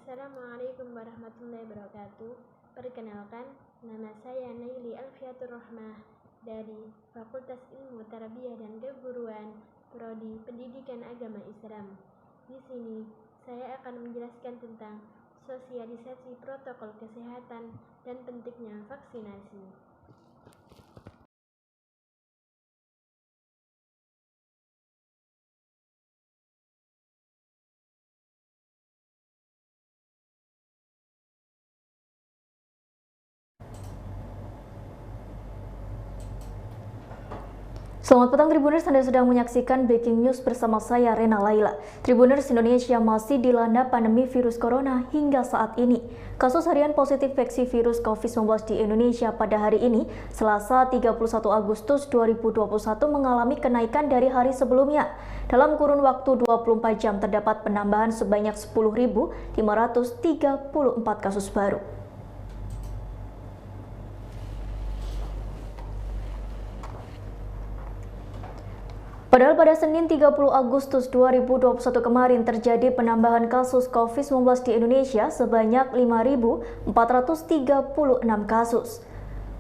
Assalamualaikum warahmatullahi wabarakatuh. Perkenalkan, nama saya Naili Alfiatur Rahmah dari Fakultas Ilmu Tarbiyah dan Keguruan, Prodi Pendidikan Agama Islam. Di sini saya akan menjelaskan tentang sosialisasi protokol kesehatan dan pentingnya vaksinasi. Selamat petang Tribuners, Anda sedang menyaksikan Breaking News bersama saya Rena Laila. Tribuners, Indonesia masih dilanda pandemi virus corona hingga saat ini. Kasus harian positif infeksi virus COVID-19 di Indonesia pada hari ini, Selasa 31 Agustus 2021 mengalami kenaikan dari hari sebelumnya. Dalam kurun waktu 24 jam terdapat penambahan sebanyak 10.534 kasus baru. Padahal pada Senin 30 Agustus 2021 kemarin terjadi penambahan kasus COVID-19 di Indonesia sebanyak 5.436 kasus.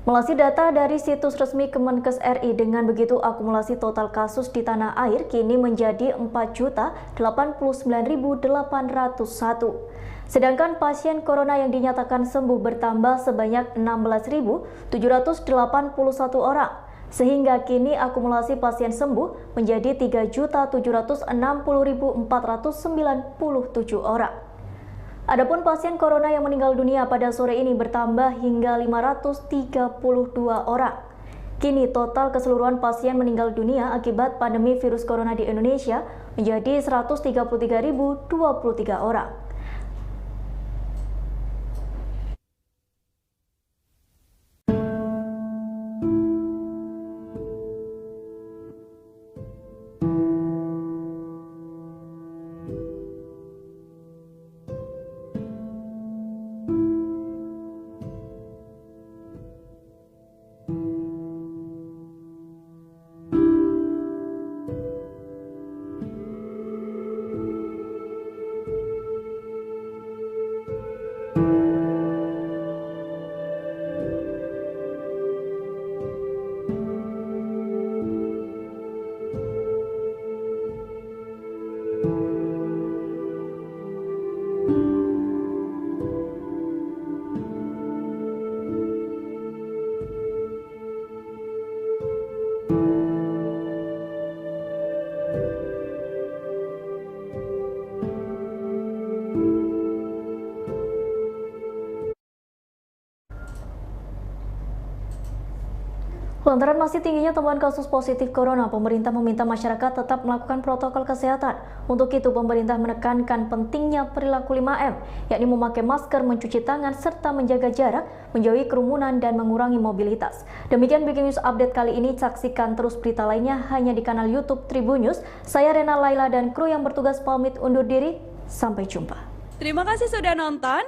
Melalui data dari situs resmi Kemenkes RI, dengan begitu akumulasi total kasus di tanah air kini menjadi 4.089.801. Sedangkan pasien corona yang dinyatakan sembuh bertambah sebanyak 16.781 orang. Sehingga kini akumulasi pasien sembuh menjadi 3.760.497 orang. Adapun pasien corona yang meninggal dunia pada sore ini bertambah hingga 532 orang. Kini total keseluruhan pasien meninggal dunia akibat pandemi virus corona di Indonesia menjadi 133.023 orang. Lantaran masih tingginya temuan kasus positif corona, pemerintah meminta masyarakat tetap melakukan protokol kesehatan. Untuk itu, pemerintah menekankan pentingnya perilaku 5M, yakni memakai masker, mencuci tangan, serta menjaga jarak, menjauhi kerumunan, dan mengurangi mobilitas. Demikian Breaking News Update kali ini. Saksikan terus berita lainnya hanya di kanal YouTube Tribun News. Saya Rena Laila dan kru yang bertugas pamit undur diri. Sampai jumpa. Terima kasih sudah nonton.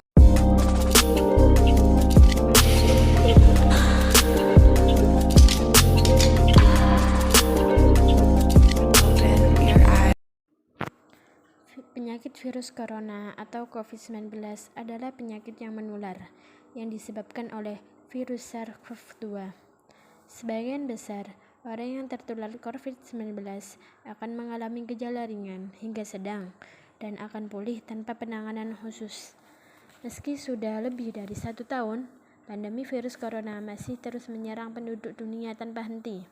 Penyakit virus corona atau COVID-19 adalah penyakit yang menular yang disebabkan oleh virus SARS-CoV-2. Sebagian besar orang yang tertular COVID-19 akan mengalami gejala ringan hingga sedang dan akan pulih tanpa penanganan khusus. Meski sudah lebih dari 1 tahun, pandemi virus corona masih terus menyerang penduduk dunia tanpa henti.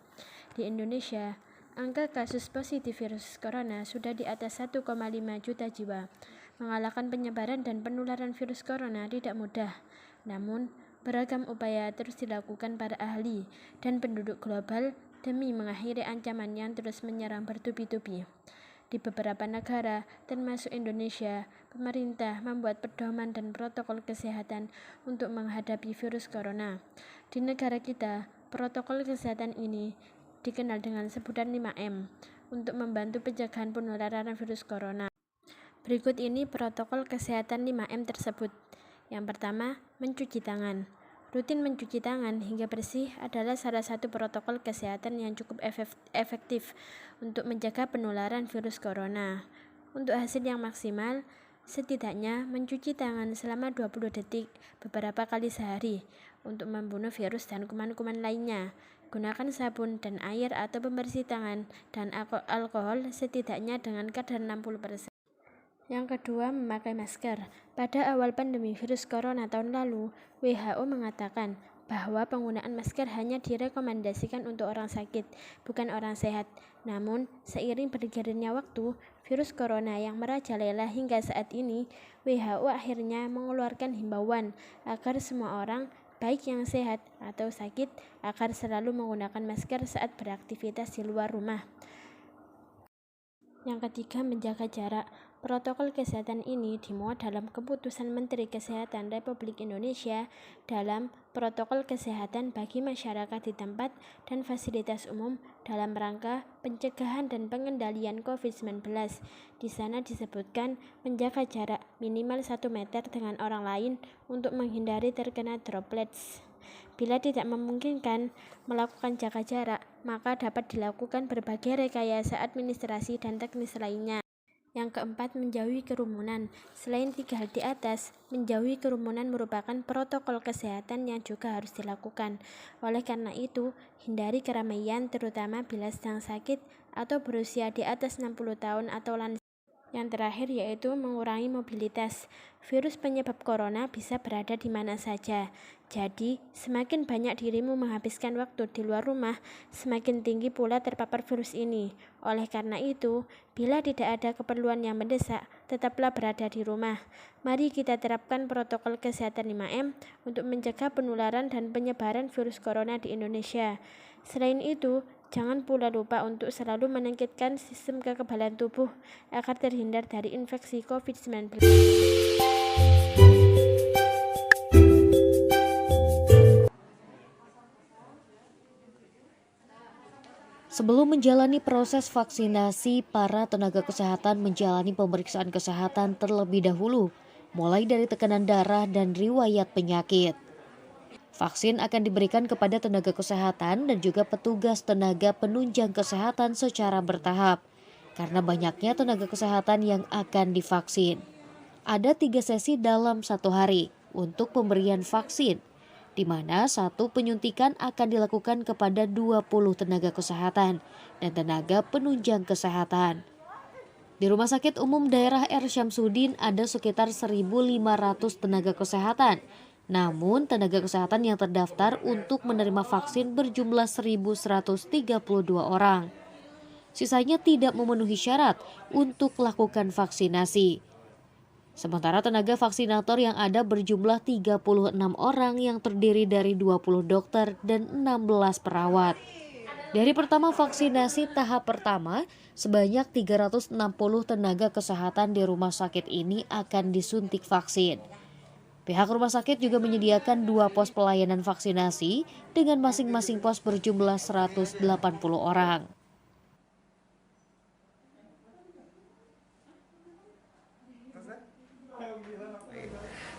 Di Indonesia, angka kasus positif virus corona sudah di atas 1,5 juta jiwa. Mengalahkan penyebaran dan penularan virus corona tidak mudah, namun beragam upaya terus dilakukan para ahli dan penduduk global demi mengakhiri ancaman yang terus menyerang bertubi-tubi. Di beberapa negara, termasuk Indonesia, pemerintah membuat pedoman dan protokol kesehatan untuk menghadapi virus corona. Di negara kita, protokol kesehatan ini dikenal dengan sebutan 5M untuk membantu pencegahan penularan virus corona. Berikut ini protokol kesehatan 5M tersebut. Yang pertama, mencuci tangan. Rutin mencuci tangan hingga bersih adalah salah satu protokol kesehatan yang cukup efektif untuk menjaga penularan virus corona. Untuk hasil yang maksimal, setidaknya mencuci tangan selama 20 detik beberapa kali sehari untuk membunuh virus dan kuman-kuman lainnya. Gunakan sabun dan air atau pembersih tangan dan alkohol setidaknya dengan kadar 60%. Yang kedua, memakai masker. Pada awal pandemi virus corona tahun lalu, WHO mengatakan bahwa penggunaan masker hanya direkomendasikan untuk orang sakit, bukan orang sehat. Namun, seiring berjalannya waktu, virus corona yang merajalela hingga saat ini, WHO akhirnya mengeluarkan himbauan agar semua orang, baik yang sehat atau sakit, agar selalu menggunakan masker saat beraktivitas di luar rumah. Yang ketiga, menjaga jarak. Protokol kesehatan ini dimuat dalam keputusan Menteri Kesehatan Republik Indonesia dalam protokol kesehatan bagi masyarakat di tempat dan fasilitas umum dalam rangka pencegahan dan pengendalian COVID-19. Di sana disebutkan menjaga jarak minimal 1 meter dengan orang lain untuk menghindari terkena droplets. Bila tidak memungkinkan melakukan jaga jarak, maka dapat dilakukan berbagai rekayasa administrasi dan teknis lainnya. Yang keempat, menjauhi kerumunan. Selain 3 hal di atas, menjauhi kerumunan merupakan protokol kesehatan yang juga harus dilakukan. Oleh karena itu, hindari keramaian terutama bila sedang sakit atau berusia di atas 60 tahun atau lansia. Yang terakhir yaitu mengurangi mobilitas. Virus penyebab corona bisa berada di mana saja. Jadi, semakin banyak dirimu menghabiskan waktu di luar rumah, semakin tinggi pula terpapar virus ini. Oleh karena itu, bila tidak ada keperluan yang mendesak, tetaplah berada di rumah. Mari kita terapkan protokol kesehatan 5M untuk mencegah penularan dan penyebaran virus corona di Indonesia. Selain itu, jangan pula lupa untuk selalu meningkatkan sistem kekebalan tubuh agar terhindar dari infeksi COVID-19. Sebelum menjalani proses vaksinasi, para tenaga kesehatan menjalani pemeriksaan kesehatan terlebih dahulu, mulai dari tekanan darah dan riwayat penyakit. Vaksin akan diberikan kepada tenaga kesehatan dan juga petugas tenaga penunjang kesehatan secara bertahap, karena banyaknya tenaga kesehatan yang akan divaksin. Ada 3 sesi dalam 1 hari untuk pemberian vaksin, di mana 1 penyuntikan akan dilakukan kepada 20 tenaga kesehatan dan tenaga penunjang kesehatan. Di Rumah Sakit Umum Daerah R. Syamsuddin ada sekitar 1.500 tenaga kesehatan. Namun, tenaga kesehatan yang terdaftar untuk menerima vaksin berjumlah 1.132 orang. Sisanya tidak memenuhi syarat untuk melakukan vaksinasi. Sementara tenaga vaksinator yang ada berjumlah 36 orang yang terdiri dari 20 dokter dan 16 perawat. Dari pertama vaksinasi tahap pertama, sebanyak 360 tenaga kesehatan di rumah sakit ini akan disuntik vaksin. Pihak rumah sakit juga menyediakan 2 pos pelayanan vaksinasi dengan masing-masing pos berjumlah 180 orang.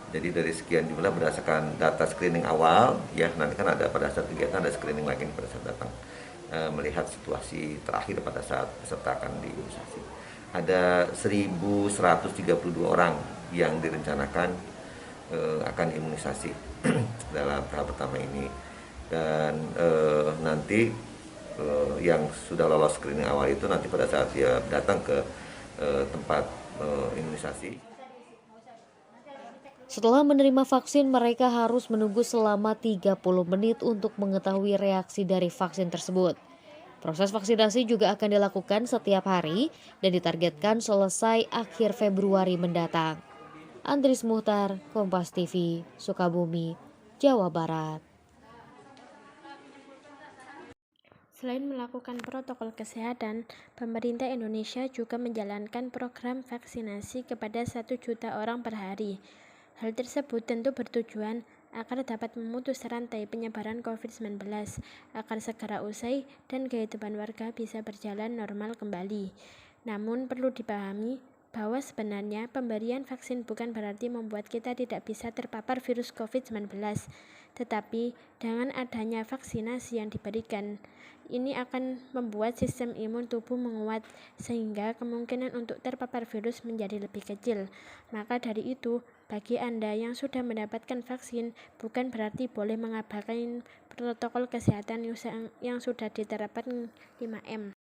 Jadi dari sekian jumlah berdasarkan data screening awal, ya nanti kan ada pada saat kegiatan ada screening lagi pada saat datang melihat situasi terakhir pada saat peserta akan diimunisasi. Ada 1.132 orang yang direncanakan akan imunisasi dalam tahap pertama ini, dan nanti yang sudah lolos screening awal itu nanti pada saat dia datang ke tempat imunisasi. Setelah menerima vaksin, mereka harus menunggu selama 30 menit untuk mengetahui reaksi dari vaksin tersebut. Proses vaksinasi juga akan dilakukan setiap hari dan ditargetkan selesai akhir Februari mendatang. Andris Muhtar, Kompas TV, Sukabumi, Jawa Barat. Selain melakukan protokol kesehatan, pemerintah Indonesia juga menjalankan program vaksinasi kepada 1 juta orang per hari. Hal tersebut tentu bertujuan agar dapat memutus rantai penyebaran COVID-19, agar segera usai dan kehidupan warga bisa berjalan normal kembali. Namun perlu dipahami bahwa sebenarnya pemberian vaksin bukan berarti membuat kita tidak bisa terpapar virus COVID-19, tetapi dengan adanya vaksinasi yang diberikan, ini akan membuat sistem imun tubuh menguat sehingga kemungkinan untuk terpapar virus menjadi lebih kecil. Maka dari itu, bagi Anda yang sudah mendapatkan vaksin, bukan berarti boleh mengabaikan protokol kesehatan yang sudah diterapkan 5M.